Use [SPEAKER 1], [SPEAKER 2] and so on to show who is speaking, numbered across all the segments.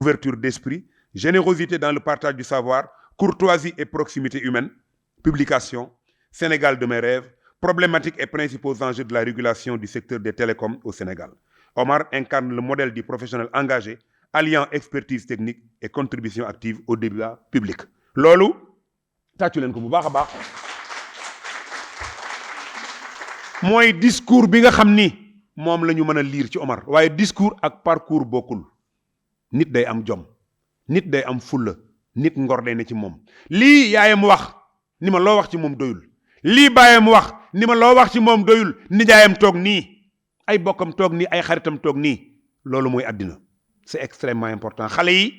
[SPEAKER 1] ouverture d'esprit, générosité dans le partage du savoir, courtoisie et proximité humaine, publication, Sénégal de mes rêves, problématiques et principaux enjeux de la régulation du secteur des télécoms au Sénégal. Omar incarne le modèle du professionnel engagé, alliant expertise technique et contribution active au débat public. loolu tàccu leen ko bu baax a baax mooy discours bi nga xam ni moom la ñu mën a lire ci Omar waaye discours ak parcours bokkul. nit day am jom nit day am fulla nit ngor day ne ci moom lii yaayam wax ni ma loo wax ci moom doyul lii baayam wax ni ma loo wax ci moom doyul nijaayam toog nii ay bokkam toog nii ay xaritam toog nii loolu mooy àddina c'est extrêmement important xale yi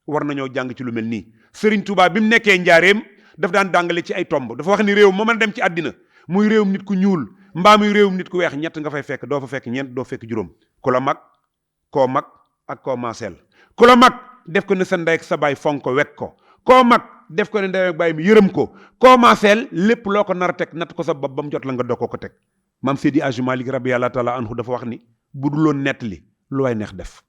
[SPEAKER 1] war nañoo jàng ci lu mel nii Serigne Touba bi mu nekkee njaareem daf daan dàngale ci ay tomb dafa wax ni réew moo mën a dem ci àddina muy réewum nit ku ñuul mbaa muy réewum nit ku weex ñett nga fay fekk doo fa fekk ñeent doo fekk juróom ku la mag koo mag ak koo maaseel ku la mag def ko ne sa ndey ak sa baay fonk ko wekk ko koo mag def ko ne ndey ak baay mi yërëm ko koo maaseel lépp loo ko nar a teg natt ko sa bopp ba mu jot la nga doo ko teg maam Seydi Hadji Malick radiyallahu taala anhu dafa wax ni bu dul woon nettali lu waay neex def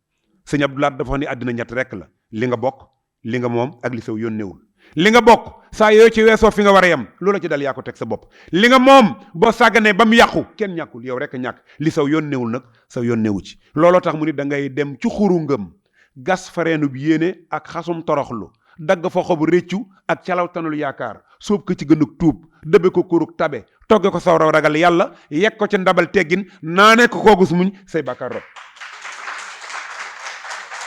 [SPEAKER 1] sëñ Abdoulaye dafa wax ni àddina ñett rek la li nga bokk li nga moom ak li saw yónneewul li nga bokk saa yooyu ci weesoo fi nga war a yem loola ci dal yaa ko teg sa bopp li nga moom boo sàgganee ba mu yàqu kenn ñàkkul yow rek a ñàkk li saw yónneewul nag saw yónneewu ci looloo tax mu ni da ngay dem ci xuru ngëm gas fareenub yéene ak xasum toroxlu dagg fa xobu réccu ak calawtanul yaakaar sóob ko ci gënug tuub dëbbe ko kuruk tabe togge ko sawraw ragal yàlla yegg ko ci ndabal teggin naane ko koogus muñ say bàkkaar rot.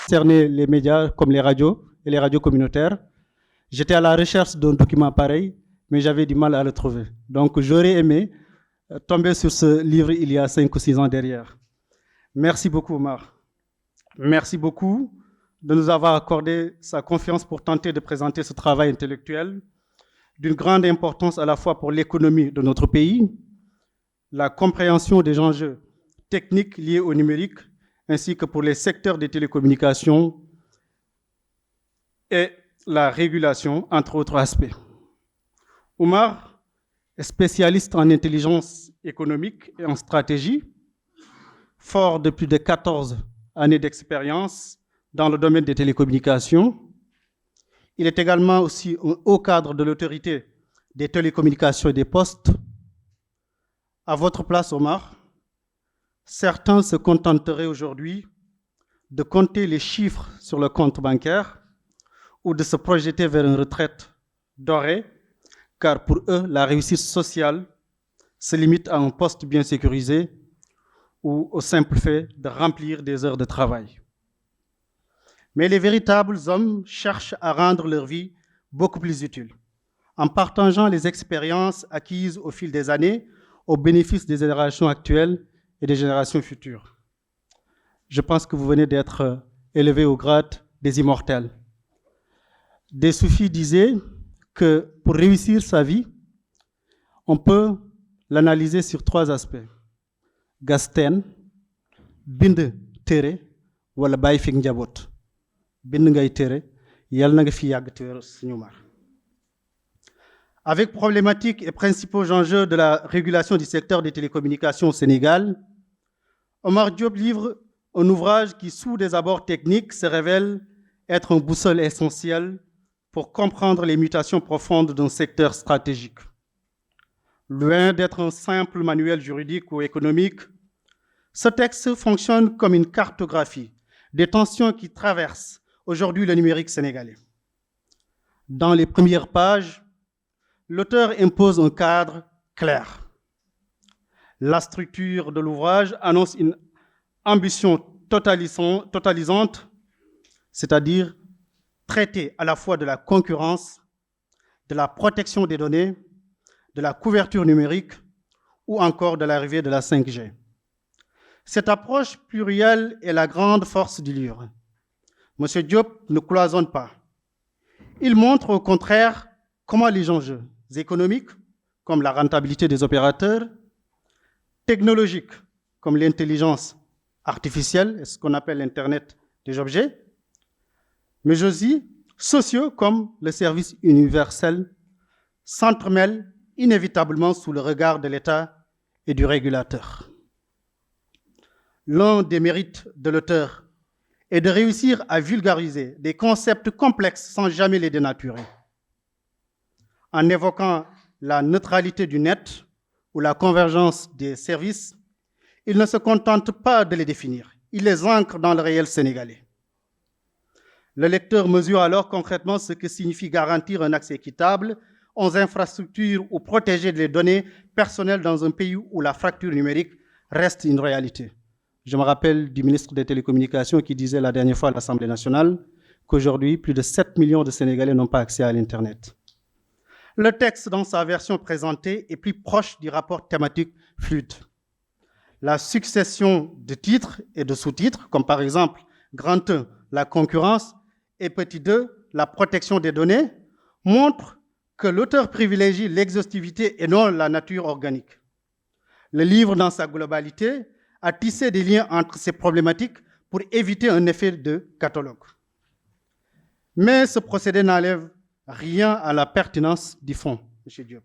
[SPEAKER 2] Concerner les médias comme les radios et les radios communautaires, j'étais à la recherche d'un document pareil, mais j'avais du mal à le trouver. Donc j'aurais aimé tomber sur ce livre il y a 5 ou 6 ans derrière. Merci beaucoup, Omar. Merci beaucoup de nous avoir accordé sa confiance pour tenter de présenter ce travail intellectuel d'une grande importance à la fois pour l'économie de notre pays, la compréhension des enjeux techniques liés au numérique, ainsi que pour les secteurs des télécommunications et la régulation, entre autres aspects. Omar est spécialiste en intelligence économique et en stratégie, fort de plus de 14 années d'expérience dans le domaine des télécommunications. Il est également aussi un haut cadre de l'autorité des télécommunications et des postes. À votre place, Omar, certains se contenteraient aujourd'hui de compter les chiffres sur le compte bancaire ou de se projeter vers une retraite dorée, car pour eux, la réussite sociale se limite à un poste bien sécurisé ou au simple fait de remplir des heures de travail. Mais les véritables hommes cherchent à rendre leur vie beaucoup plus utile, en partageant les expériences acquises au fil des années au bénéfice des générations actuelles et des générations futures. Je pense que vous venez d'être élevé au grade des immortels. Des soufis disaient que pour réussir sa vie, on peut l'analyser sur 3 aspects. Gasten, bind tere, wala bàyyi fi njaboot. Bind ngay tere, yàlla na nga fi yàgg te wér suñu mar. Avec problématiques et principaux enjeux de la régulation du secteur des télécommunications au Sénégal, Omar Diop livre un ouvrage qui, sous des abords techniques, se révèle être un boussole essentiel pour comprendre les mutations profondes d'un secteur stratégique. Loin d'être un simple manuel juridique ou économique, ce texte fonctionne comme une cartographie des tensions qui traversent aujourd'hui le numérique sénégalais. Dans les premières pages, l'auteur impose un cadre clair. La structure de l'ouvrage annonce une ambition totalisante, c'est-à-dire traiter à la fois de la concurrence, de la protection des données, de la couverture numérique ou encore de l'arrivée de la 5G. Cette approche plurielle est la grande force du livre. M. Diop ne cloisonne pas. Il montre au contraire comment les enjeux économiques, comme la rentabilité des opérateurs, technologiques, comme l'intelligence artificielle, et ce qu'on appelle l'Internet des objets, mais aussi sociaux, comme le service universel, s'entremêlent inévitablement sous le regard de l'État et du régulateur. L'un des mérites de l'auteur et de réussir à vulgariser des concepts complexes sans jamais les dénaturer. En évoquant la neutralité du net ou la convergence des services, il ne se contente pas de les définir, il les ancre dans le réel sénégalais. Le lecteur mesure alors concrètement ce que signifie garantir un accès équitable aux infrastructures ou protéger les données personnelles dans un pays où la fracture numérique reste une réalité. Je me rappelle du ministre des Télécommunications qui disait la dernière fois à l'Assemblée nationale qu'aujourd'hui, plus de 7 millions de Sénégalais n'ont pas accès à l'Internet. Le texte, dans sa version présentée, est plus proche du rapport thématique fluide. La succession de titres et de sous-titres, comme par exemple grand 1, la concurrence, et petit 2, la protection des données, montre que l'auteur privilégie l'exhaustivité et non la nature organique. Le livre, dans sa globalité, a tissé des liens entre ces problématiques pour éviter un effet de catalogue. Mais ce procédé n'enlève rien à la pertinence du fond, M. Diop.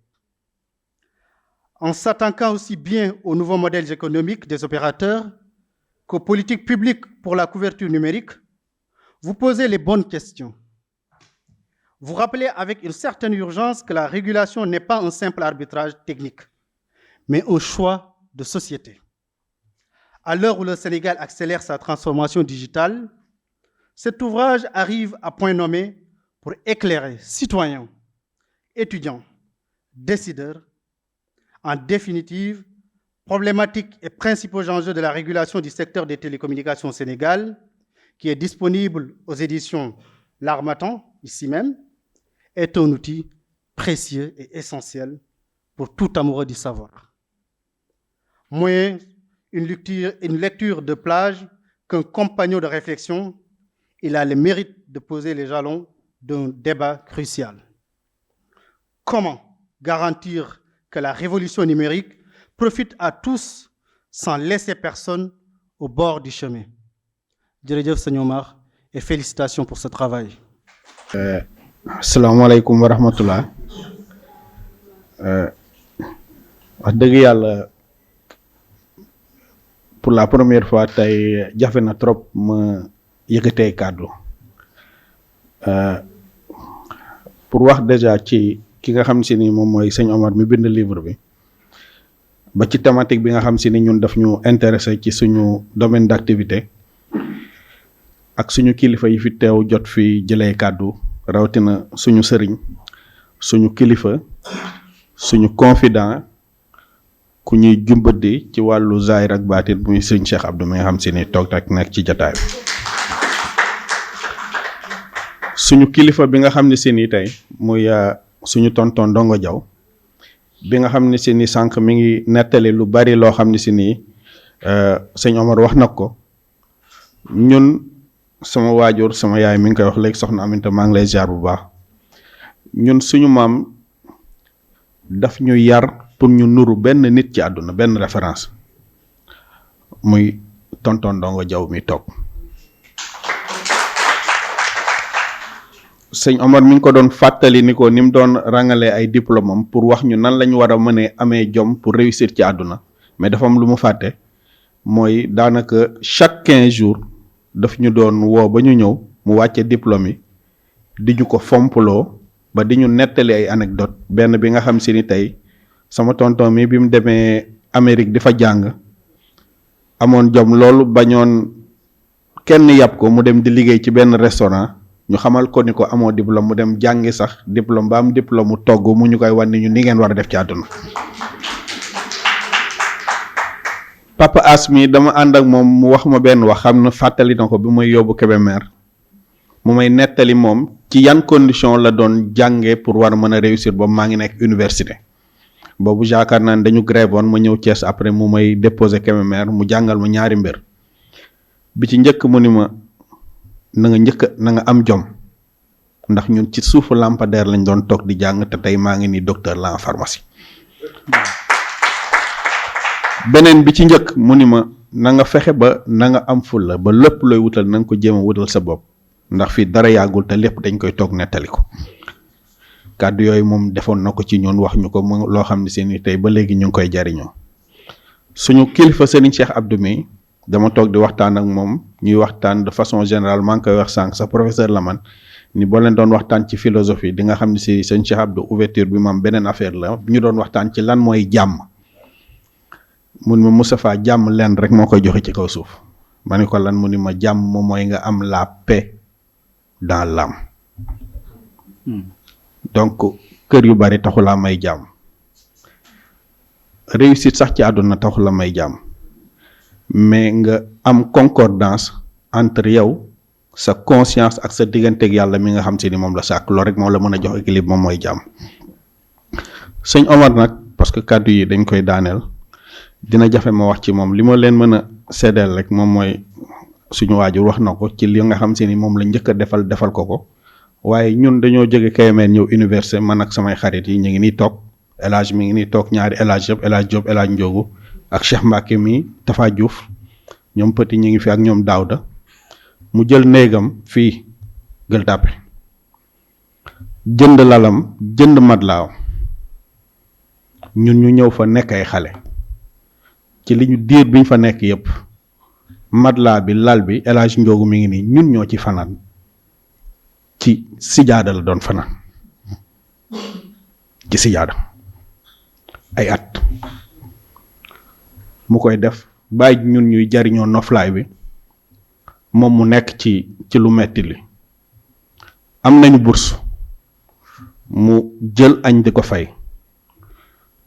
[SPEAKER 2] En s'attaquant aussi bien aux nouveaux modèles économiques des opérateurs qu'aux politiques publiques pour la couverture numérique, vous posez les bonnes questions. Vous rappelez avec une certaine urgence que la régulation n'est pas un simple arbitrage technique, mais un choix de société. À l'heure où le Sénégal accélère sa transformation digitale, cet ouvrage arrive à point nommé pour éclairer citoyens, étudiants, décideurs, en définitive, problématiques et principaux enjeux de la régulation du secteur des télécommunications au Sénégal, qui est disponible aux éditions L'Harmattan, ici même, est un outil précieux et essentiel pour tout amoureux du savoir. Moins une lecture de plage qu'un compagnon de réflexion, il a le mérite de poser les jalons d'un débat crucial. Comment garantir que la révolution numérique profite à tous sans laisser personne au bord du chemin? Jërëjëf Sëñ Omar et félicitations pour ce travail.
[SPEAKER 3] Asalaamaaleykum wa rahmatullah. Wax dëgg yàlla pour la première fois tey jafe na trop ma yëkkatee kàddu pour wax déjà ci ki nga xam si ni moom mooy sëñ Omar mi bind livre bi ba ci thématique bi nga xam si ni ñun daf ñu intéressé ci suñu domaine d'activité ak suñu kilifa yi fi teew jot fi jëlee kàddu rawatina suñu sëriñ suñu kilifa suñu confident ku ñuy jumbadi ci wàllu zahir ak baatin muy sëriñ Cheikh Abdou mi nga xam si ni toog tak nekk ci jotaay bi suñu kilifa bi nga xam ne si ni tey muy suñu tonton Ndongo Diaw bi nga xam ne si ni sànq mi ngi nettali lu bari loo xam ne si nii sëñ Omar wax na ko ñun sama waajur sama yaay mi ngi koy wax léegi soxna Aminta maa ngi lay ziar bu baax ñun suñu maam daf ñu yar pour ñu nuru benn nit ci àdduna benn référence muy tonton Ndongo Diaw mi toog sëñ Omar mi ngi ko doon fàttali ni ko ni mu doon rangalee ay diplôme am pour wax ñu nan lañu war a mënee amee jom pour réussir ci àdduna mais dafa am lu mu fàtte mooy daanaka chaque 15 jours daf ñu doon woo ba ñu ñëw mu wàcce diplôme yi di ñu ko fomploo ba di ñu nettali ay anecdote benn bi nga xam si ni tey sama tonton mi bi mu demee Amérique di fa jàng amoon jom loolu bañoon kenn yàpp ko mu dem di liggéey ci benn restaurant ñu xamal ko ni ko amoo diplôme mu dem jàngi sax diplôme ba am diplôme mu togg mu ñu koy wan ni ñu ni ngeen war a def ci àdduna papa Asmi dama ànd ak moom mu wax ma benn wax xam na fàttali na ko bi muy yóbbu Kébémer mu may nettali moom ci yan condition la doon jàngee pour war a mën a réussir boobu maa ngi nekk université boobu yaakaar naa ne dañu grève woon ma ñëw Thiès après mu may déposé Kébémer mu jàngal ma ñaari mbir bi ci njëkk mu ni ma na nga am jom ndax ñun ci suufu lampadaire lañ doon toog di jàng te tey maa ngi ni docteur la en pharmacie beneen bi ci njëkk mu ni ma na nga fexe ba na nga am fulla ba lépp looy wutal na nga ko jéem a wutal sa bopp ndax fii dara yàggul te lépp dañ koy toog nettali ko kàddu yooyu moom defoon na ko ci ñun wax ñu ko loo xam ne seeni tey ba léegi ñu ngi koy jariñoo suñu kilifa Serigne Cheikh Abdou mi dama toog di waxtaan ak moom ñuy waxtaan de façon générale maa ngi koy wax sànq sa professeur la man ni boo leen doon waxtaan ci philosophie di nga xam ne si sëñ Cheikh Abdou ouverture bi moom beneen affaire la ñu doon waxtaan ci lan mooy jàmm mun ma Moustapha jàmm leen rek moo koy joxe ci kaw suuf ma ni ko lan mu ni ma jàmm moom mooy nga am la paix dans l'âme donc kër yu bari taxulaa may jàmm réussite sax ci àdduna taxula may jàmm mais nga am concordance entre yow sa conscience ak sa digganteeg yàlla mi nga xam si ni moom la sàkk loolu rek moo la mën a jox équilibre moom mooy jàmm sëñ Omar nag parce que kàddu yi dañ koy daaneel dina jafe ma wax ci moom li ma leen mën a seddeel rek moom mooy suñu waajur wax na ko ci li nga xam si ni moom la njëkk a defal ko waaye ñun dañoo jóge Kébémer ñëw université man ak samay xarit yi ñu ngi nii toog El Hadj mi ngi nii toog ñaari El Hadj yëpp El Hadj Diop El Hadj Ndiogu ak Cheikh Mbacke mi Tafa Diouf ñoom Petit ñu ngi fi ak ñoom Daouda mu jël néegam fii Gueule Tapée jënd lalam jënd madlaaw ñun ñu ñëw fa nekk ay xale ci li ñu diir biñ fa nekk yëpp madlaa bi lal bi El Hadj Ndiogu mi ngi nii ñun ñoo ci fanaan ci sijaada la doon fanaan ci sijaada ay at mu koy def bàyyi ñun ñuy jariñoo noflaay bi moom mu nekk ci lu metti li am nañu bourse mu jël añ di ko fay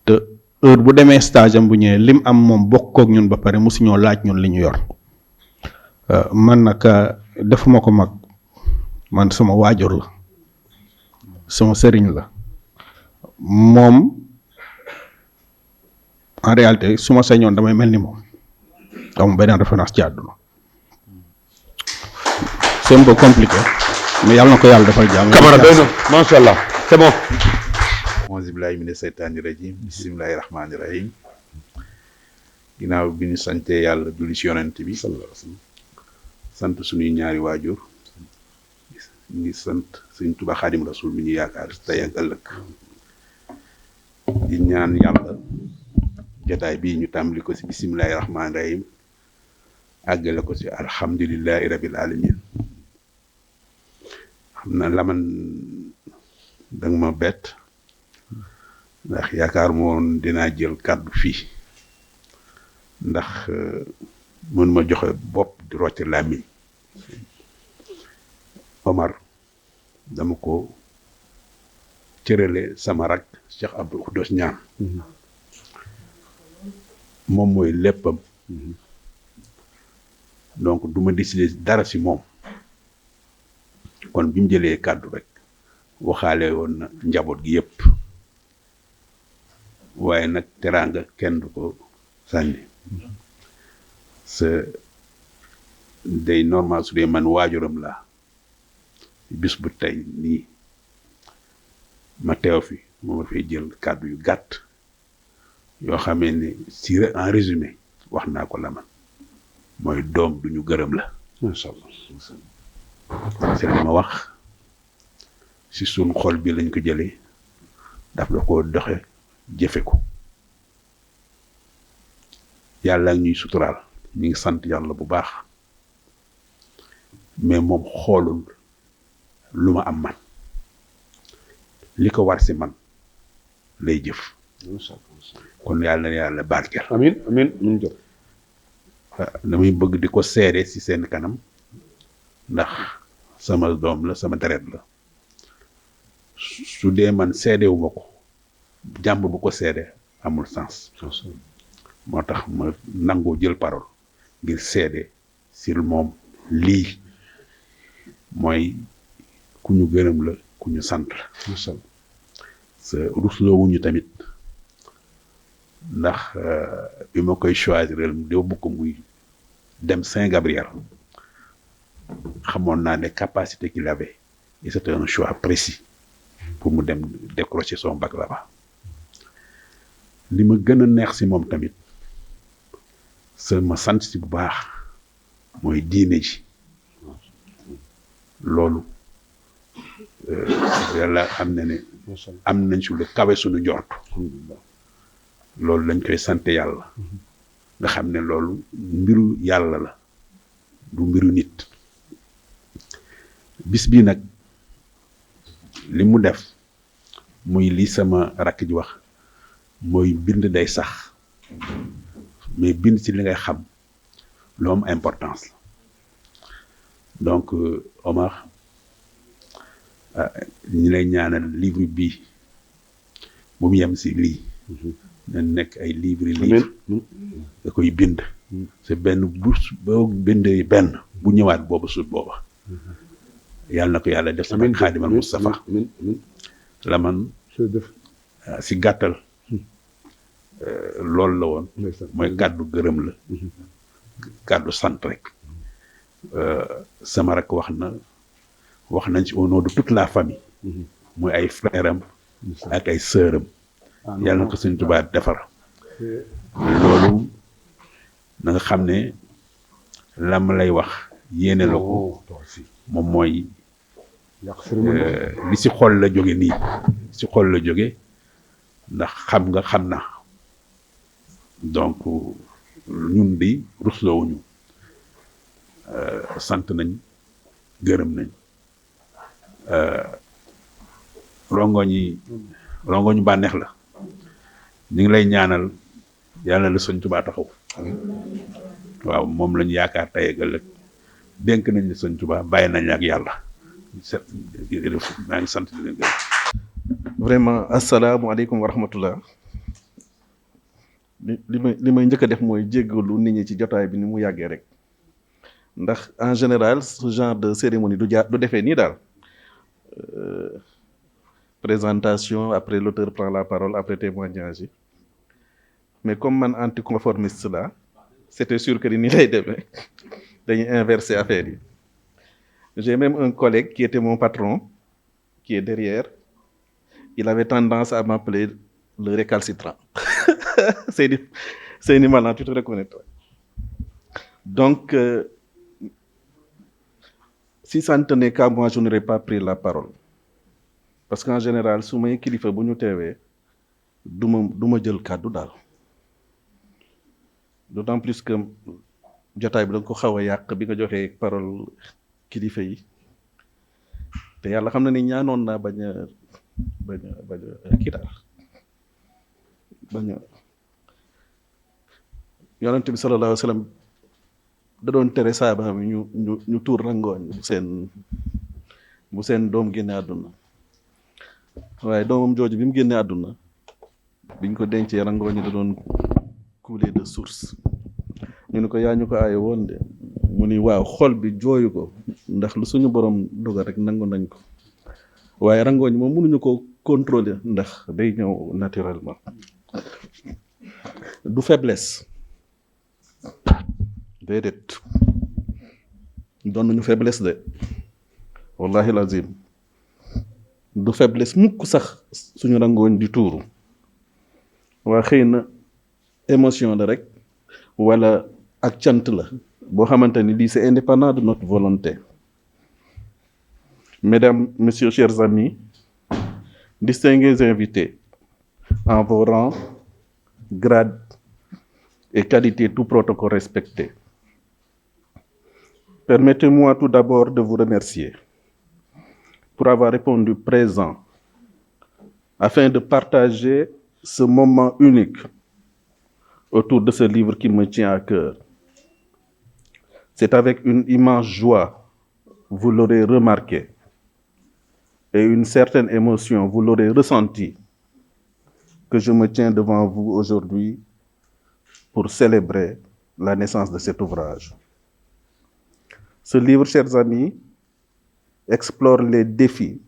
[SPEAKER 3] te heure bu demee stage am bu ñëwee lim am moom bokk kook ñun ba pare musuñoo laaj ñun li ñu yor man nag defuma ko mag man sama waajur la sama sëriñ la moom en réalité su ma sañoon damay mel ni moom am beneen référence ci àdduna c'est un peu compliqué mais yàlla na ko yàlla defal jàmm.
[SPEAKER 1] Camara doy na macha allah c'est bon.
[SPEAKER 4] auzu billaahi mina seytaani rajiim bismillaahi rahmaani rahiim ginnaaw bi ñu santee yàlla julli ci yonent bi sant suñuy ñaari waajur ñu ngi sant Sëñ Tuubaa Xaadim Rasuul mi ñu yaakaar tey ak ëllëg di ñaan yàlla jotaay bii ñu tàmbali ko ci bismillaahi rahmaani rahiim àggale ko ci alhamdulillahi rabbil alamin xam na laman danga ma bett ndax yaakaar moon dinaa jël kàddu fii ndax mën ma joxe bopp di rocc làmmiñ Omar dama ko cërale sama rak Cheikh Abdou Khoudoss Niang moom mooy léppam donc du ma décider dara ci moom kon bi mu jëlee kàddu rek waxaale woon na njaboot gi yépp waaye nag teraanga kenn du ko sànni sa day normal su dee man waajuram laa bis bu tey nii ma teew fi moo ma fay jël kàddu yu gàtt yoo xamee ne si en résumé wax naa ko la man mooy doom du ñu gërëm la macha allah c'est li ma wax si suñ xol bi lañ ko jëlee daf la ko doxe jëfe ko yàlla ñuy suturaal ñu ngi sant yàlla bu baax mais moom xoolul lu ma am man li ko war si man lay jëf kon yàlla na yàlla barkeel
[SPEAKER 1] amiin amiin ñu jot
[SPEAKER 4] damay bëgg di ko seede ci seen kanam ndax sama doom la sama deret la su dee man seedewuma ko jàmb bu ko seede amul sens moo tax ma nangoo jël parole ngir seede ci moom lii mooy ku ñu gërëm la ku ñu sant la sa rusloowuñu tamit ndax bi ma koy choisir dama bëgg muy dem Saint-Gabriel xamoon naa ne capacité qu'il avait et c'était un choix précis pour mu dem décrocher son bac là-bas li ma gën a neex ci moom tamit ma sant ci bu baax mooy diine ji loolu yàlla xam ne ne am nañ su lu kawe suñu njort loolu lañ koy sant yàlla nga xam ne loolu mbiru yàlla la du mbiru nit bis bi nag li mu def muy li sama rakk ji wax mooy bind day sax mais bind ci li ngay xam lu am importance la donc Omar ñi lay ñaanal livre bi bu mu yem si lii na nekk ay livre da koy bind c'est benn boo bindee benn bu ñëwaat boobu sut booba yàlla na ko yàlla def sama xaadimal Mustafa la man si gàttal loolu la woon mooy kàddu gërëm la kàddu sant rek sama rak wax nañ ci au nom de toute la famille mooy ay frère am ak ay sœur am yàlla na ko Sëñ Tuubaa defar loolu na nga xam ne lam lay wax yéene la ko moom mooy li si xol la jóge nii si xol la jóge ndax xam na donc ñun di rusloowuñu sant nañ gërëm nañ rongoñu bànneex la ñu ngi lay ñaanal yàlla la Sëñ Tuubaa taxaw waaw moom lañu yaakaar tey ak ëllëg dénk nañ la Sëñ Tuubaa bàyyi nañ ak yàlla maa ngi sant di leen gërëm.
[SPEAKER 3] vraiment asalaamualeykum wa rahmatullah li may njëkk a def mooy jéggalu nit ñi ci jotaay bi ni mu yàggee rek ndax en général ce genre de cérémonie du defee nii daal présentation après l'auteur prend la parole après témoignage yi mais comme man anticonformiste la c'était sûr que ni lay demee dañuy inverser affaire yi. J'ai même un collègue qui était mon patron, qui est derrière. Il avait tendance à m'appeler le récalcitrant. C'est une malade, tu te reconnaîtras. Donc, si ça ne tenait qu'à moi, je n'aurais pas pris la parole. Parce qu'en général, si je suis kilifa bu ñu teewee du ma jël kàddu daal. D'autant plus que jotaay bi da nga ko xaw a yàq bi nga joxee parole kilifa yi te yàlla xam na ni ñaanoon naa bañ a kii daal yonent bi sallallahu alayhi wa sallam da doon tere saaba mi ñu tuur rangooñ bu seen doom génne àdduna waaye doomam jooju bi mu génne àdduna biñ ko dencee rangooñ da doon couler de source ñu ne ko yaa ñu ko aaye woon de mu ni waaw xol bi jooyu ko ndax lu suñu borom dogal rek nangu nañ ko waaye rangooñ moom mënuñu ko contrôler ndax day ñëw naturellement du faiblesse déedéet doon nañu faiblesse de wallahi lazim du faiblesse mukk sax suñu rangooñ di tuuru waa xëy na émotion la rek wala ak cant la boo xamante ni lii c'est indépendant de notre volonté. Mesdames, Messieurs, chers amis, distingués invités, en vos rangs, grades et qualités, tout protocole respecté, permettez-moi tout d'abord de vous remercier pour avoir répondu présent afin de partager ce moment unique autour de ce livre qui me tient à cœur. C'est avec une immense joie, vous l'aurez remarqué, et une certaine émotion, vous l'aurez ressenti, que je me tiens devant vous aujourd'hui pour célébrer la naissance de cet ouvrage. Ce livre, chers amis, explore les défis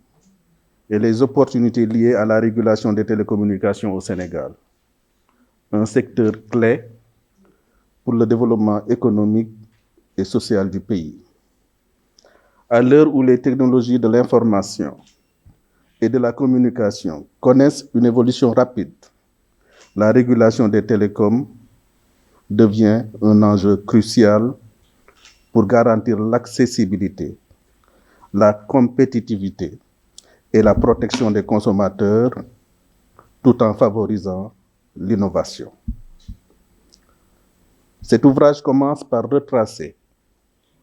[SPEAKER 3] et les opportunités liées à la régulation des télécommunications au Sénégal, un secteur clé pour le développement économique et social du pays. À l'heure où les technologies de l'information et de la communication connaissent une évolution rapide, la régulation des télécoms devient un enjeu crucial pour garantir l'accessibilité, la compétitivité et la protection des consommateurs tout en favorisant l'innovation. Cet ouvrage commence par retracer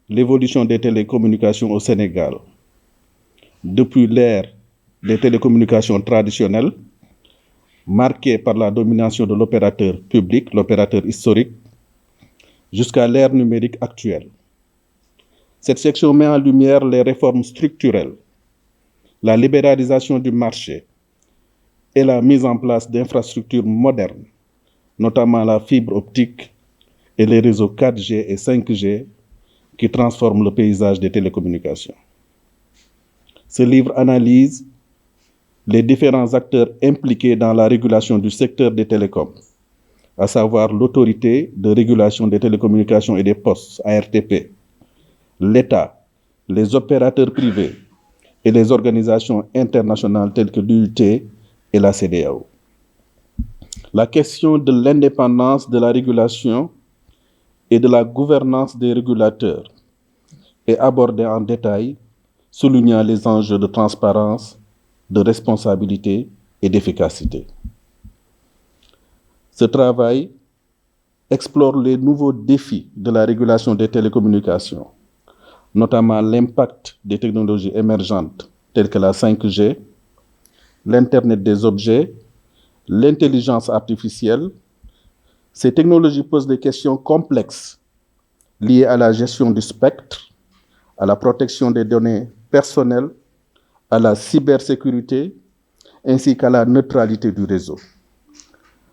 [SPEAKER 3] l'évolution des télécommunications au Sénégal depuis l'ère des télécommunications traditionnelles, marquée par la domination de l'opérateur public, l'opérateur historique, jusqu'à l'ère numérique actuelle. Cette section met en lumière les réformes structurelles, la libéralisation du marché et la mise en place d'infrastructures modernes, notamment la fibre optique et les réseaux 4G et 5G qui transforment le paysage des télécommunications. Ce livre analyse les différents acteurs impliqués dans la régulation du secteur des télécoms, à savoir l'autorité de régulation des télécommunications et des postes, ARTP, l'État, les opérateurs privés et les organisations internationales telles que l'UIT et la CEDEAO. La question de l'indépendance de la régulation et de la gouvernance des régulateurs est abordée en détail, soulignant les enjeux de transparence, de responsabilité et d'efficacité. Ce travail explore les nouveaux défis de la régulation des télécommunications, notamment l'impact des technologies émergentes telles que la 5G, l'Internet des objets, l'intelligence artificielle. Ces technologies posent des questions complexes liées à la gestion du spectre, à la protection des données personnelles, à la cybersécurité, ainsi qu'à la neutralité du réseau.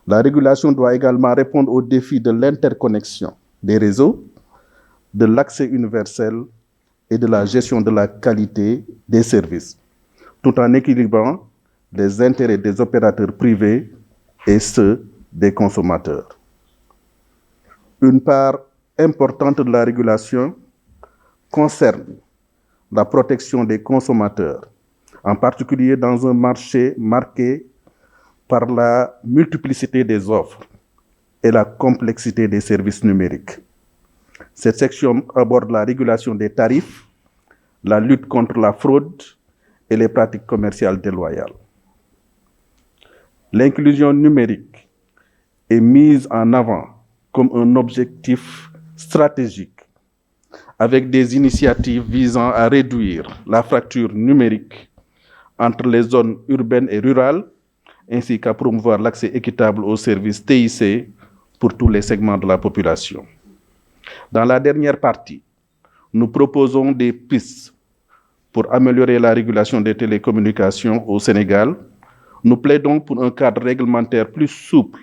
[SPEAKER 3] La régulation doit également répondre aux défis de l'interconnexion des réseaux, de l'accès universel et de la gestion de la qualité des services, tout en équilibrant les intérêts des opérateurs privés et ceux des consommateurs. Une part importante de la régulation concerne la protection des consommateurs, en particulier dans un marché marqué par la multiplicité des offres et la complexité des services numériques. Cette section aborde la régulation des tarifs, la lutte contre la fraude et les pratiques commerciales déloyales. L'inclusion numérique est mise en avant comme un objectif stratégique avec des initiatives visant à réduire la fracture numérique entre les zones urbaines et rurales, ainsi qu'à promouvoir l'accès équitable aux services TIC pour tous les segments de la population. Dans la dernière partie, nous proposons des pistes pour améliorer la régulation des télécommunications au Sénégal. Nous plaidons pour un cadre réglementaire plus souple,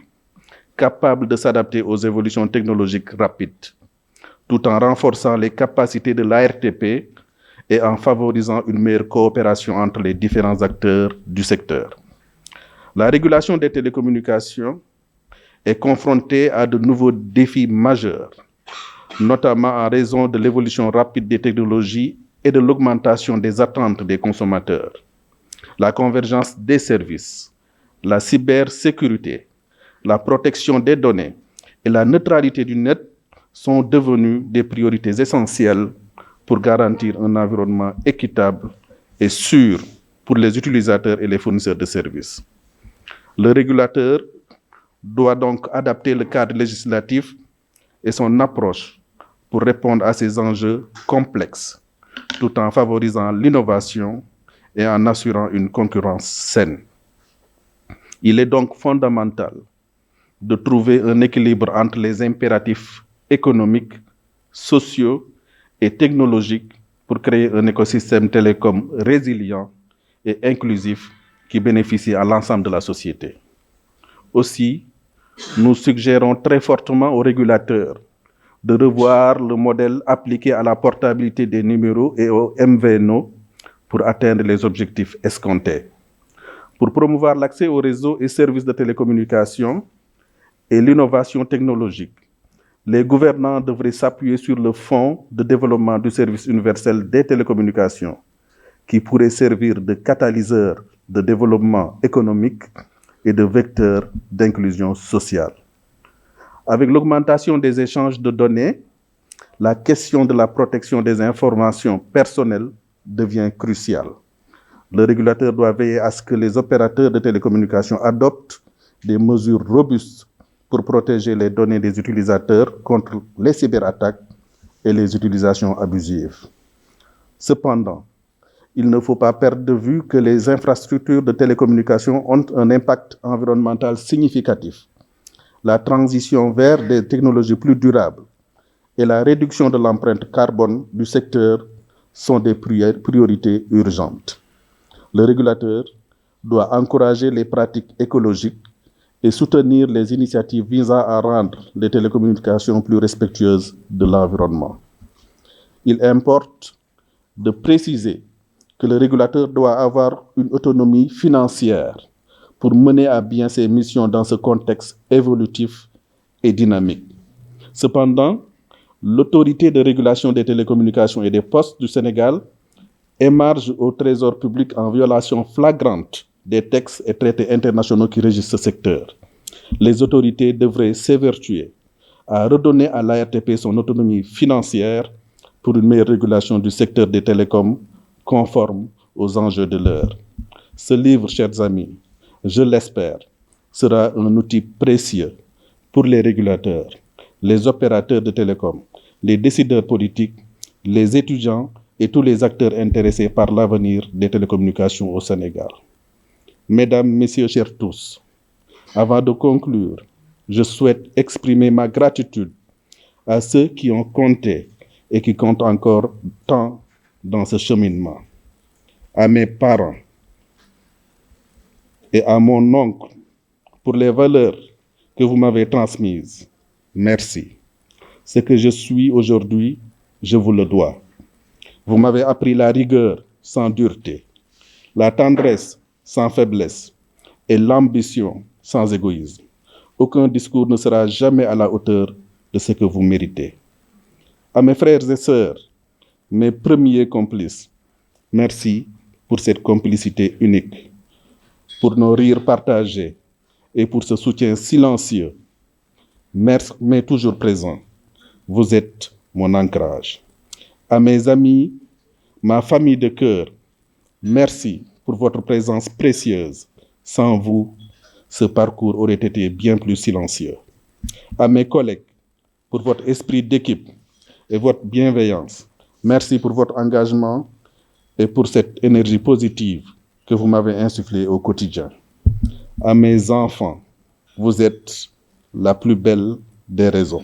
[SPEAKER 3] capable de s'adapter aux évolutions technologiques rapides, tout en renforçant les capacités de l'ARTP et en favorisant une meilleure coopération entre les différents acteurs du secteur. La régulation des télécommunications est confrontée à de nouveaux défis majeurs, notamment en raison de l'évolution rapide des technologies et de l'augmentation des attentes des consommateurs. La convergence des services, la cybersécurité, la protection des données et la neutralité du net sont devenus des priorités essentielles pour garantir un environnement équitable et sûr pour les utilisateurs et les fournisseurs de services. Le régulateur doit donc adapter le cadre législatif et son approche pour répondre à ces enjeux complexes, tout en favorisant l'innovation et en assurant une concurrence saine. Il est donc fondamental de trouver un équilibre entre les impératifs économiques, sociaux et technologiques pour créer un écosystème télécom résilient et inclusif qui bénéficie à l'ensemble de la société. Aussi, nous suggérons très fortement aux régulateurs de revoir le modèle appliqué à la portabilité des numéros et au MVNO pour atteindre les objectifs escomptés. Pour promouvoir l'accès aux réseaux et services de télécommunication et l'innovation technologique, les gouvernants devraient s'appuyer sur le Fonds de développement du service universel des télécommunications, qui pourrait servir de catalyseur de développement économique et de vecteur d'inclusion sociale. Avec l'augmentation des échanges de données, la question de la protection des informations personnelles devient cruciale. Le régulateur doit veiller à ce que les opérateurs de télécommunications adoptent des mesures robustes pour protéger les données des utilisateurs contre les cyberattaques et les utilisations abusives. Cependant, il ne faut pas perdre de vue que les infrastructures de télécommunication ont un impact environnemental significatif. La transition vers des technologies plus durables et la réduction de l'empreinte carbone du secteur sont des priorités urgentes. Le régulateur doit encourager les pratiques écologiques et soutenir les initiatives visant à rendre les télécommunications plus respectueuses de l'environnement. Il importe de préciser que le régulateur doit avoir une autonomie financière pour mener à bien ses missions dans ce contexte évolutif et dynamique. Cependant, l'autorité de régulation des télécommunications et des postes du Sénégal émarge au Trésor public en violation flagrante des textes et traités internationaux qui régissent ce secteur. Les autorités devraient s'évertuer à redonner à l'ARTP son autonomie financière pour une meilleure régulation du secteur des télécoms conforme aux enjeux de l'heure. Ce livre, chers amis, je l'espère, sera un outil précieux pour les régulateurs, les opérateurs de télécom, les décideurs politiques, les étudiants et tous les acteurs intéressés par l'avenir des télécommunications au Sénégal. Mesdames, Messieurs, chers tous, avant de conclure, je souhaite exprimer ma gratitude à ceux qui ont compté et qui comptent encore tant dans ce cheminement. À mes parents et à mon oncle pour les valeurs que vous m'avez transmises. Merci. Ce que je suis aujourd'hui, je vous le dois. Vous m'avez appris la rigueur sans dureté, la tendresse sans faiblesse et l'ambition sans égoïsme. Aucun discours ne sera jamais à la hauteur de ce que vous méritez. À mes frères et sœurs, mes premiers complices, merci pour cette complicité unique, pour nos rires partagés et pour ce soutien silencieux, mais toujours présent. Vous êtes mon ancrage. À mes amis, ma famille de cœur, merci pour votre présence précieuse. Sans vous, ce parcours aurait été bien plus silencieux. À mes collègues, pour votre esprit d'équipe et votre bienveillance, merci pour votre engagement et pour cette énergie positive que vous m'avez insufflée au quotidien. À mes enfants, vous êtes la plus belle des raisons.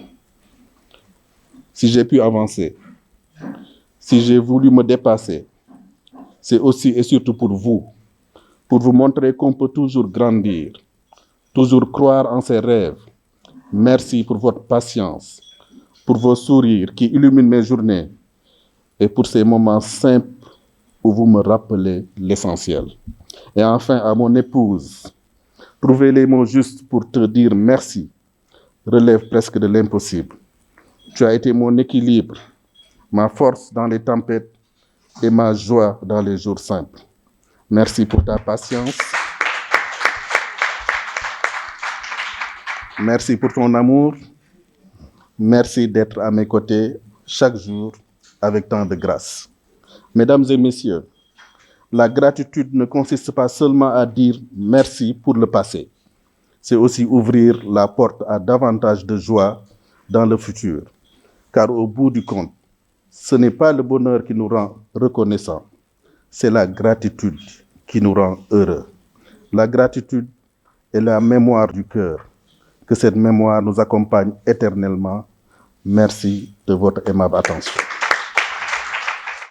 [SPEAKER 3] Si j'ai pu avancer, si j'ai voulu me dépasser, c'est aussi et surtout pour vous montrer qu'on peut toujours grandir, toujours croire en ses rêves. Merci pour votre patience, pour vos sourires qui illuminent mes journées et pour ces moments simples où vous me rappelez l'essentiel. Et enfin, à mon épouse, trouver les mots justes pour te dire merci relève presque de l'impossible. Tu as été mon équilibre, ma force dans les tempêtes et ma joie dans les jours simples. Merci pour ta patience. Merci pour ton amour. Merci d'être à mes côtés chaque jour avec tant de grâce. Mesdames et messieurs, la gratitude ne consiste pas seulement à dire merci pour le passé. C'est aussi ouvrir la porte à davantage de joie dans le futur. Car au bout du compte, ce n'est pas le bonheur qui nous rend reconnaissants, c'est la gratitude qui nous rend heureux. La gratitude est la mémoire du cœur. Que cette mémoire nous accompagne éternellement. Merci de votre aimable attention.